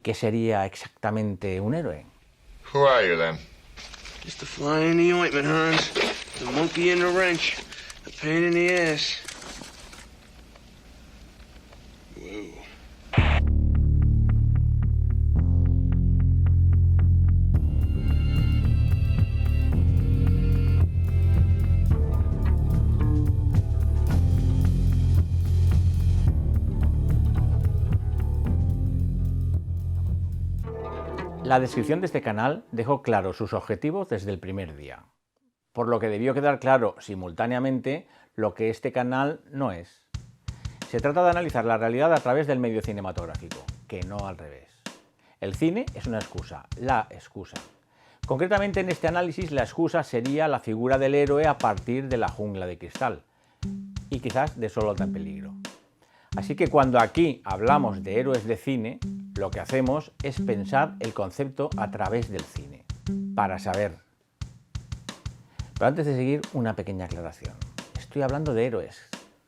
qué sería exactamente un héroe? Who are you, then? Just the fly in the ointment, Hans. The monkey in the wrench. The pain in the ass. Whoa. La descripción de este canal dejó claro sus objetivos desde el primer día, por lo que debió quedar claro simultáneamente lo que este canal no es. Se trata de analizar la realidad a través del medio cinematográfico, que no al revés. El cine es una excusa, la excusa. Concretamente en este análisis la excusa sería la figura del héroe a partir de la jungla de cristal, y quizás de Solo en peligro. Así que cuando aquí hablamos de héroes de cine, lo que hacemos es pensar el concepto a través del cine, para saber. Pero antes de seguir, una pequeña aclaración. Estoy hablando de héroes,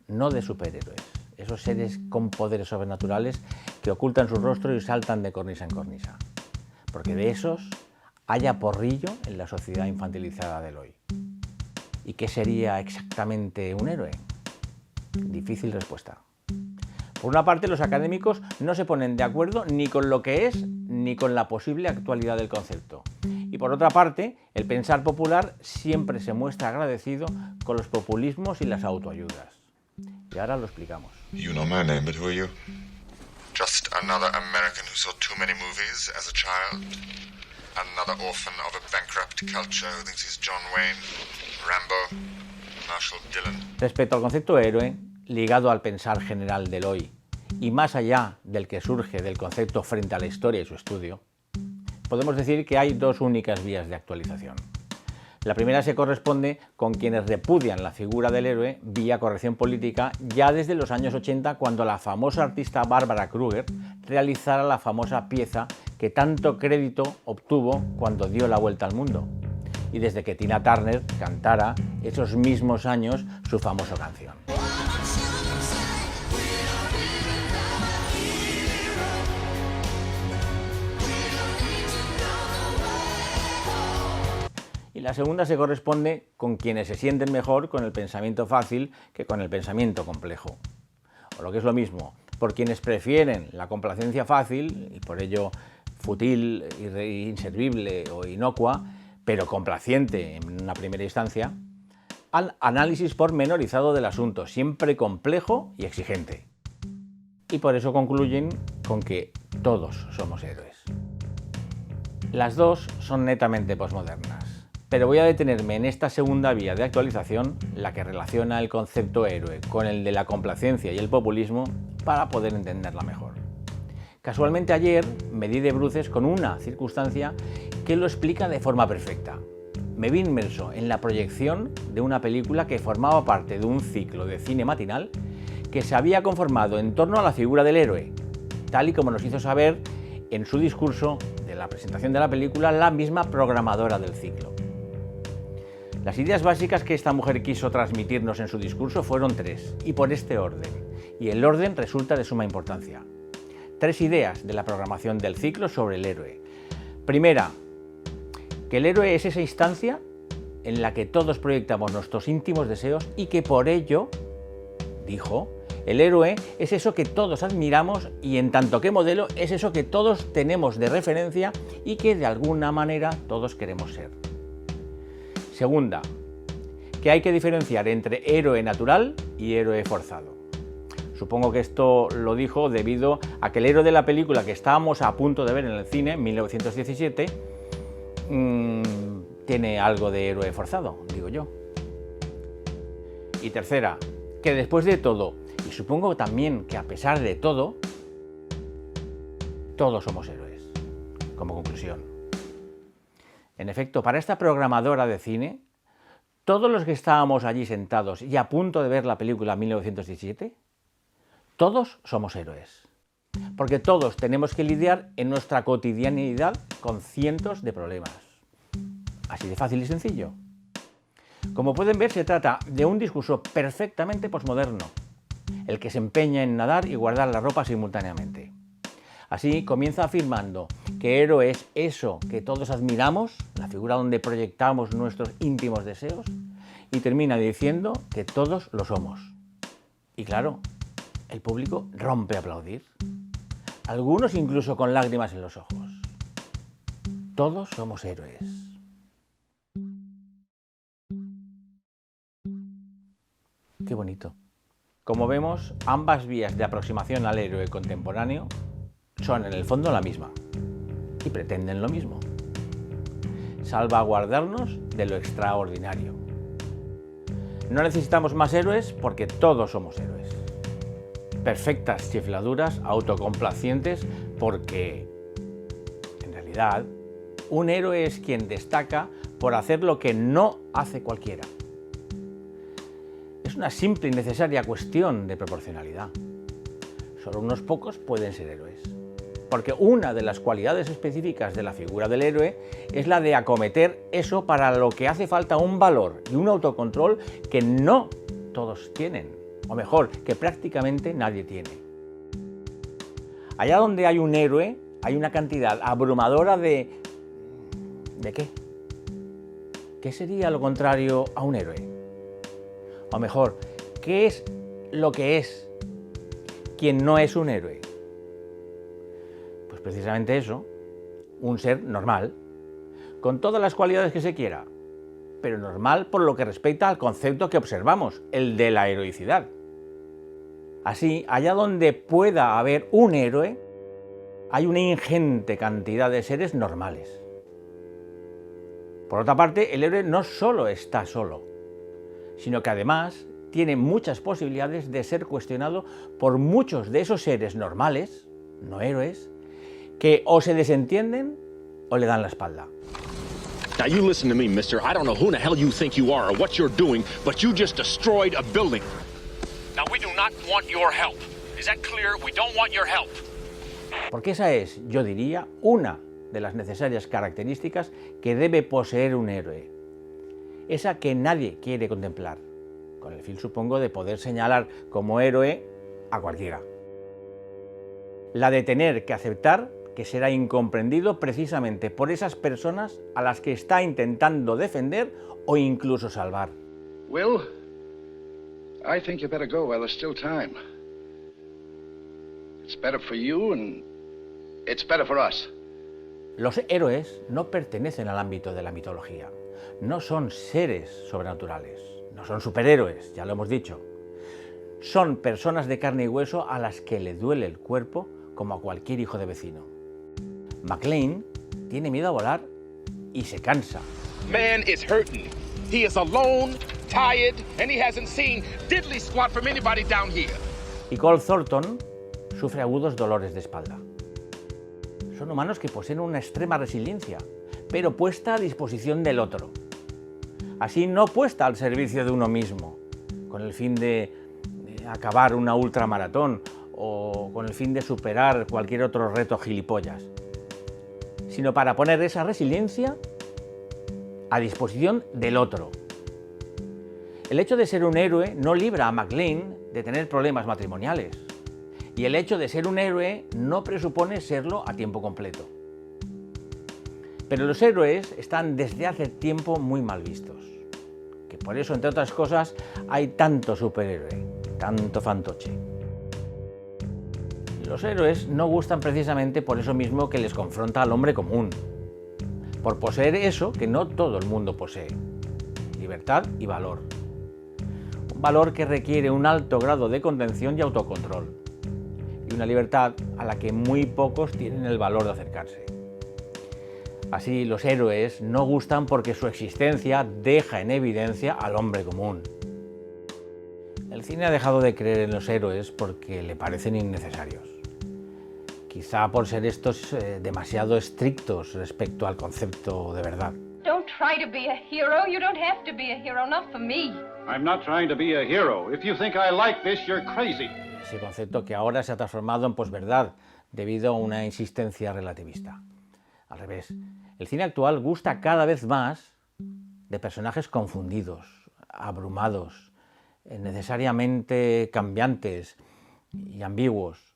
no de superhéroes. Esos seres con poderes sobrenaturales que ocultan su rostro y saltan de cornisa en cornisa. Porque de esos hay a porrillo en la sociedad infantilizada del hoy. ¿Y qué sería exactamente un héroe? Difícil respuesta. Por una parte, los académicos no se ponen de acuerdo ni con lo que es ni con la posible actualidad del concepto. Y por otra parte, el pensar popular siempre se muestra agradecido con los populismos y las autoayudas. Y ahora lo explicamos. You know my name, but who are you? Just another American who saw too many movies as a child. Another orphan of a bankrupt culture who thinks he's John Wayne, Rambo, Marshall Dillon. Respecto al concepto héroe, ligado al pensar general del hoy, y más allá del que surge del concepto frente a la historia y su estudio, podemos decir que hay dos únicas vías de actualización. La primera se corresponde con quienes repudian la figura del héroe vía corrección política ya desde los años 80, cuando la famosa artista Barbara Kruger realizara la famosa pieza que tanto crédito obtuvo cuando dio la vuelta al mundo, y desde que Tina Turner cantara esos mismos años su famosa canción. Y la segunda se corresponde con quienes se sienten mejor con el pensamiento fácil que con el pensamiento complejo. O lo que es lo mismo, por quienes prefieren la complacencia fácil, y por ello fútil, inservible o inocua, pero complaciente en una primera instancia, al análisis pormenorizado del asunto, siempre complejo y exigente. Y por eso concluyen con que todos somos héroes. Las dos son netamente posmodernas. Pero voy a detenerme en esta segunda vía de actualización, la que relaciona el concepto héroe con el de la complacencia y el populismo, para poder entenderla mejor. Casualmente ayer me di de bruces con una circunstancia que lo explica de forma perfecta. Me vi inmerso en la proyección de una película que formaba parte de un ciclo de cine matinal que se había conformado en torno a la figura del héroe, tal y como nos hizo saber en su discurso de la presentación de la película la misma programadora del ciclo. Las ideas básicas que esta mujer quiso transmitirnos en su discurso fueron tres, y por este orden. Y el orden resulta de suma importancia. Tres ideas de la programación del ciclo sobre el héroe. Primera, que el héroe es esa instancia en la que todos proyectamos nuestros íntimos deseos y que por ello, dijo, el héroe es eso que todos admiramos y en tanto que modelo es eso que todos tenemos de referencia y que de alguna manera todos queremos ser. Segunda, que hay que diferenciar entre héroe natural y héroe forzado. Supongo que esto lo dijo debido a que el héroe de la película que estábamos a punto de ver en el cine, 1917, tiene algo de héroe forzado, digo yo. Y tercera, que después de todo, y supongo también que a pesar de todo, todos somos héroes, como conclusión. En efecto, para esta programadora de cine, todos los que estábamos allí sentados y a punto de ver la película 1917, todos somos héroes. Porque todos tenemos que lidiar en nuestra cotidianidad con cientos de problemas. Así de fácil y sencillo. Como pueden ver, se trata de un discurso perfectamente posmoderno, el que se empeña en nadar y guardar la ropa simultáneamente. Así comienza afirmando que héroe es eso que todos admiramos, la figura donde proyectamos nuestros íntimos deseos, y termina diciendo que todos lo somos. Y claro, el público rompe a aplaudir, algunos incluso con lágrimas en los ojos. Todos somos héroes. Qué bonito. Como vemos, ambas vías de aproximación al héroe contemporáneo son en el fondo la misma y pretenden lo mismo: salvaguardarnos de lo extraordinario. No necesitamos más héroes porque todos somos héroes. Perfectas chifladuras autocomplacientes porque, en realidad, un héroe es quien destaca por hacer lo que no hace cualquiera. Es una simple y necesaria cuestión de proporcionalidad. Solo unos pocos pueden ser héroes, porque una de las cualidades específicas de la figura del héroe es la de acometer eso para lo que hace falta un valor y un autocontrol que no todos tienen, o mejor, que prácticamente nadie tiene. Allá donde hay un héroe, hay una cantidad abrumadora de... ¿De qué? ¿Qué sería lo contrario a un héroe? O mejor, ¿qué es lo que es quien no es un héroe? Pues precisamente eso, un ser normal, con todas las cualidades que se quiera, pero normal por lo que respecta al concepto que observamos, el de la heroicidad. Así, allá donde pueda haber un héroe, hay una ingente cantidad de seres normales. Por otra parte, el héroe no solo está solo, sino que además tiene muchas posibilidades de ser cuestionado por muchos de esos seres normales, no héroes, que o se desentienden o le dan la espalda. Now you listen to me, mister. I don't know who the hell you think you are or what you're doing, but you just destroyed a building. Now we do not want your help. Is that clear? We don't want your help. Porque esa es, yo diría, una de las necesarias características que debe poseer un héroe. Esa que nadie quiere contemplar, con el fin, supongo, de poder señalar como héroe a cualquiera. La de tener que aceptar que será incomprendido precisamente por esas personas a las que está intentando defender o incluso salvar. Will, I think you better go while there's still time. It's better for you and it's better for us. Los héroes no pertenecen al ámbito de la mitología. No son seres sobrenaturales, no son superhéroes, ya lo hemos dicho. Son personas de carne y hueso a las que le duele el cuerpo como a cualquier hijo de vecino. McClane tiene miedo a volar y se cansa. Man is hurting. He is alone, tired, and he hasn't seen diddly squat from anybody down here. Y Cole Thornton sufre agudos dolores de espalda. Son humanos que poseen una extrema resiliencia, pero puesta a disposición del otro. Así, no puesta al servicio de uno mismo, con el fin de acabar una ultramaratón o con el fin de superar cualquier otro reto gilipollas, sino para poner esa resiliencia a disposición del otro. El hecho de ser un héroe no libra a McClane de tener problemas matrimoniales, y el hecho de ser un héroe no presupone serlo a tiempo completo. Pero los héroes están desde hace tiempo muy mal vistos, que por eso, entre otras cosas, hay tanto superhéroe, tanto fantoche. Los héroes no gustan precisamente por eso mismo que les confronta al hombre común, por poseer eso que no todo el mundo posee: libertad y valor. Un valor que requiere un alto grado de contención y autocontrol, y una libertad a la que muy pocos tienen el valor de acercarse. Así, los héroes no gustan porque su existencia deja en evidencia al hombre común. El cine ha dejado de creer en los héroes porque le parecen innecesarios. Quizá por ser estos demasiado estrictos respecto al concepto de verdad. Don't try to be a hero. You don't have to be a hero, not for me. I'm not trying to be a hero. If you think I like this, you're crazy. Ese concepto que ahora se ha transformado en posverdad debido a una insistencia relativista. Al revés, el cine actual gusta cada vez más de personajes confundidos, abrumados, necesariamente cambiantes y ambiguos,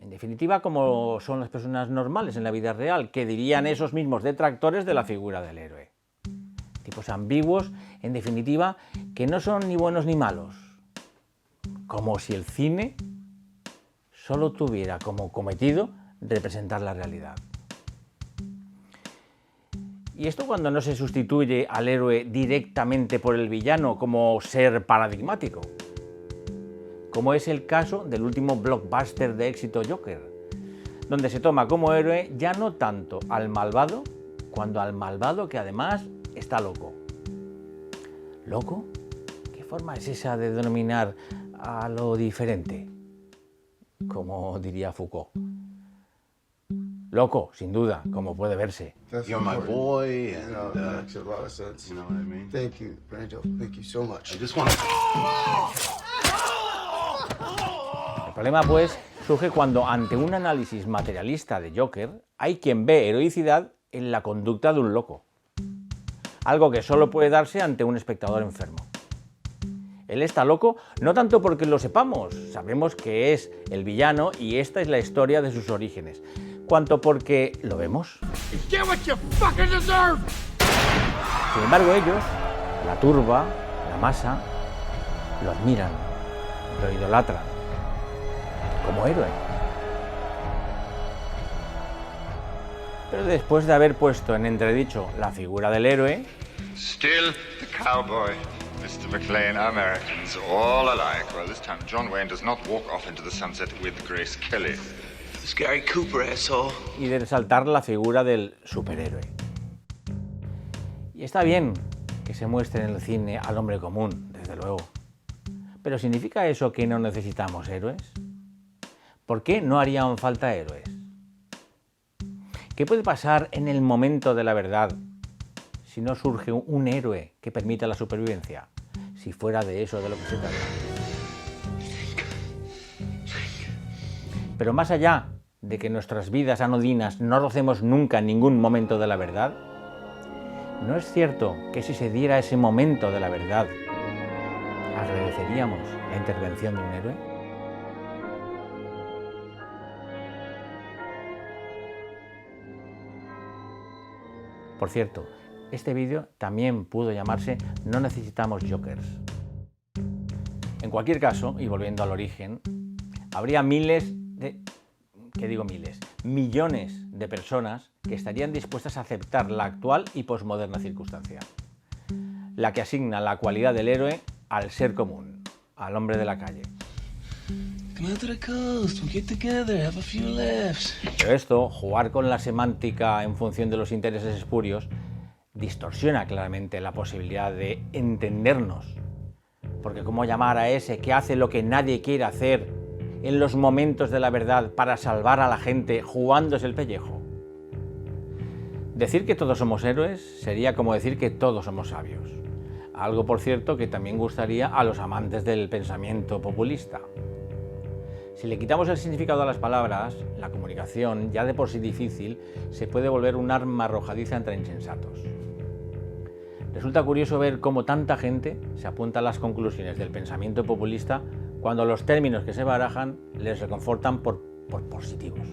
En definitiva, como son las personas normales en la vida real, que dirían esos mismos detractores de la figura del héroe. Tipos ambiguos, en definitiva, que no son ni buenos ni malos. Como si el cine solo tuviera como cometido representar la realidad. Y esto cuando no se sustituye al héroe directamente por el villano como ser paradigmático, como es el caso del último blockbuster de éxito Joker, donde se toma como héroe ya no tanto al malvado, cuanto al malvado que además está loco. ¿Loco? ¿Qué forma es esa de denominar a lo diferente? Como diría Foucault. Loco, sin duda, como puede verse. You're my boy, and makes a lot of sense. You know what I mean? Thank you, Brando. Thank you so much. I just want to. El problema, pues, surge cuando, ante un análisis materialista de Joker, hay quien ve heroicidad en la conducta de un loco. Algo que solo puede darse ante un espectador enfermo. Él está loco no tanto porque lo sepamos, sabemos que es el villano y esta es la historia de sus orígenes, cuanto porque lo vemos. Sin embargo, ellos, la turba, la masa, lo admiran, lo idolatran, como héroe. Pero después de haber puesto en entredicho la figura del héroe, Still the cowboy, Mr. McClane, Americans, all alike. Well, this time John Wayne does not walk off into the sunset with Grace Kelly. It's Gary Cooper, asshole. y de resaltar la figura del superhéroe. Y está bien que se muestre en el cine al hombre común, desde luego. Pero ¿significa eso que no necesitamos héroes? ¿Por qué no harían falta héroes? ¿Qué puede pasar en el momento de la verdad si no surge un héroe que permita la supervivencia? Si fuera de eso de lo que se trata. Pero más allá de que nuestras vidas anodinas no rocemos nunca en ningún momento de la verdad, ¿no es cierto que si se diera ese momento de la verdad, agradeceríamos la intervención de un héroe? Por cierto, este vídeo también pudo llamarse No necesitamos Jokers. En cualquier caso, y volviendo al origen, habría millones de personas que estarían dispuestas a aceptar la actual y posmoderna circunstancia, la que asigna la cualidad del héroe al ser común, al hombre de la calle. Pero esto, jugar con la semántica en función de los intereses espurios, distorsiona claramente la posibilidad de entendernos. Porque ¿cómo llamar a ese que hace lo que nadie quiere hacer en los momentos de la verdad para salvar a la gente jugándose el pellejo? Decir que todos somos héroes sería como decir que todos somos sabios. Algo, por cierto, que también gustaría a los amantes del pensamiento populista. Si le quitamos el significado a las palabras, la comunicación, ya de por sí difícil, se puede volver un arma arrojadiza entre insensatos. Resulta curioso ver cómo tanta gente se apunta a las conclusiones del pensamiento populista cuando los términos que se barajan les reconfortan por positivos.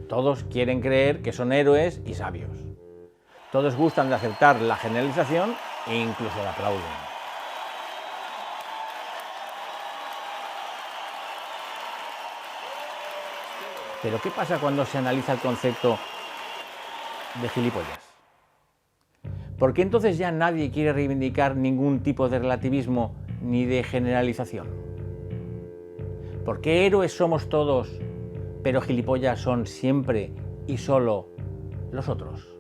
Todos quieren creer que son héroes y sabios. Todos gustan de aceptar la generalización e incluso la aplauden. Pero ¿qué pasa cuando se analiza el concepto de gilipollas? ¿Por qué entonces ya nadie quiere reivindicar ningún tipo de relativismo ni de generalización? ¿Por qué héroes somos todos, pero gilipollas son siempre y solo los otros?